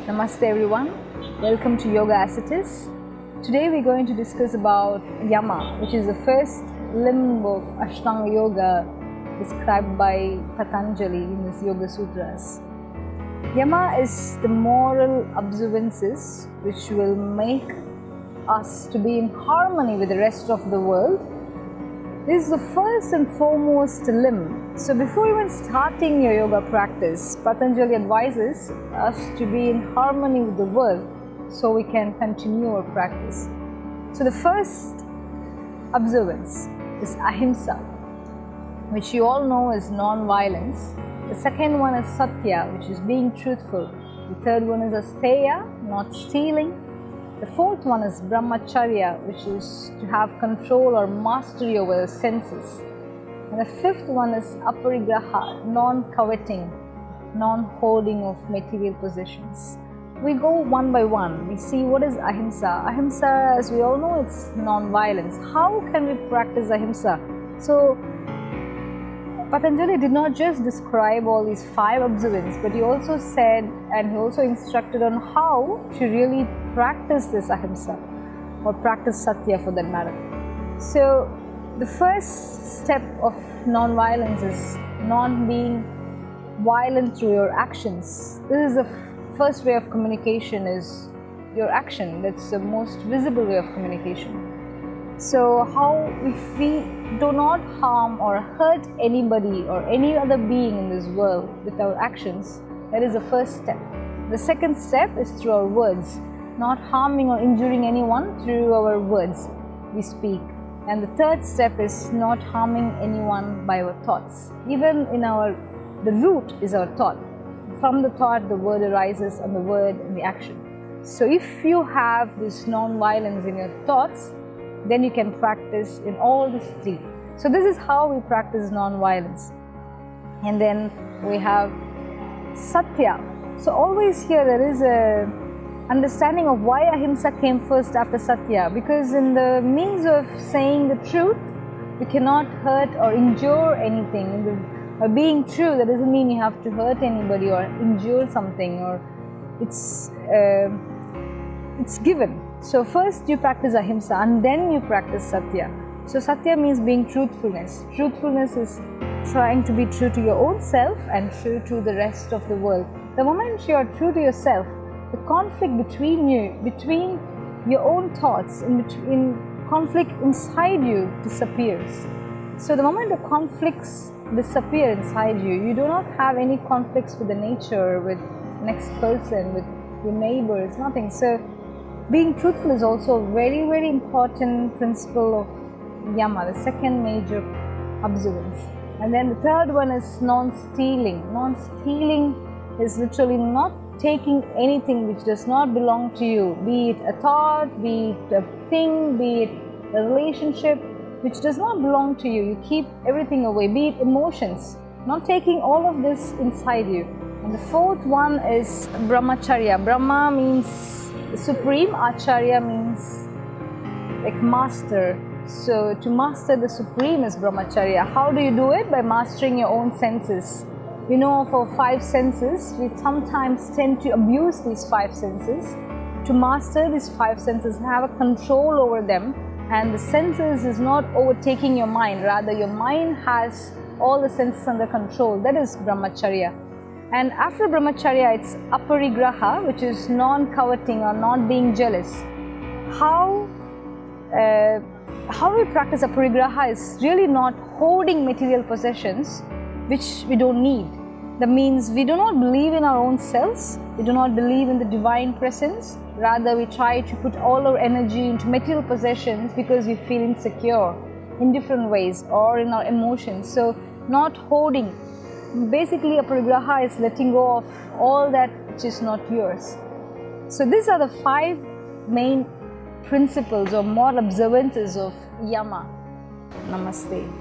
Namaste everyone, welcome to Yoga as It Is. Today we're going to discuss about Yama, which is the first limb of Ashtanga Yoga described by Patanjali in his Yoga Sutras. Yama is the moral observances which will make us to be in harmony with the rest of the world. This is the first and foremost limb. So before even starting your yoga practice, Patanjali advises us to be in harmony with the world so we can continue our practice. So the first observance is ahimsa, which you all know is non-violence. The second one is Sathya, which is being truthful. The third one is Asteya, not stealing. The fourth one is brahmacharya, which is to have control or mastery over the senses. And the fifth one is aparigraha, non-coveting, non-holding of material possessions. We go one by one. We see what is ahimsa. Ahimsa, as we all know, it's non-violence. How can we practice ahimsa? So Patanjali did not just describe all these 5 observances, but he also said and he also instructed on how to really practice this ahimsa or practice Sathya for that matter. So the first step of non-violence is not being violent through your actions. This is the first way of communication, is your action. That's the most visible way of communication. So if we do not harm or hurt anybody or any other being in this world with our actions, that is the first step. The second step is through our words, not harming or injuring anyone through our words we speak. And the third step is not harming anyone by our thoughts. Even in the root is our thought. From the thought, the word arises, and the word and the action. So if you have this non-violence in your thoughts, then you can practice in all these 3. So this is how we practice non-violence. And then we have Sathya. So always here there is a understanding of why ahimsa came first after Sathya, because in the means of saying the truth, we cannot hurt or injure anything. By being true, that doesn't mean you have to hurt anybody or injure something, or it's given. So first you practice ahimsa and then you practice Sathya. So Sathya means being truthfulness. Truthfulness is trying to be true to your own self and true to the rest of the world. The moment you are true to yourself, the conflict between your own thoughts, in conflict inside you disappears. So the moment the conflicts disappear inside you, you do not have any conflicts with the nature, with next person, with your neighbors, nothing. So being truthful is also a very, very important principle of Yama, the second major observance. And then the third one is non-stealing. Non-stealing is literally not taking anything which does not belong to you, be it a thought, be it a thing, be it a relationship which does not belong to you. You keep everything away, be it emotions, not taking all of this inside you. And the fourth one is brahmacharya. Brahma means the supreme, acharya means like master. So to master the supreme is brahmacharya. How do you do it? By mastering your own senses. We know of our 5 senses, we sometimes tend to abuse these 5 senses. To master these 5 senses, have a control over them, and the senses is not overtaking your mind, rather your mind has all the senses under control. That is brahmacharya. And after brahmacharya, it's aparigraha, which is non-coveting or not being jealous. How we practice aparigraha is really not holding material possessions which we don't need. That means we do not believe in our own selves, we do not believe in the divine presence, rather we try to put all our energy into material possessions because we feel insecure in different ways or in our emotions. So not holding. Basically aparigraha is letting go of all that which is not yours. So these are the 5 main principles or moral observances of Yama. Namaste.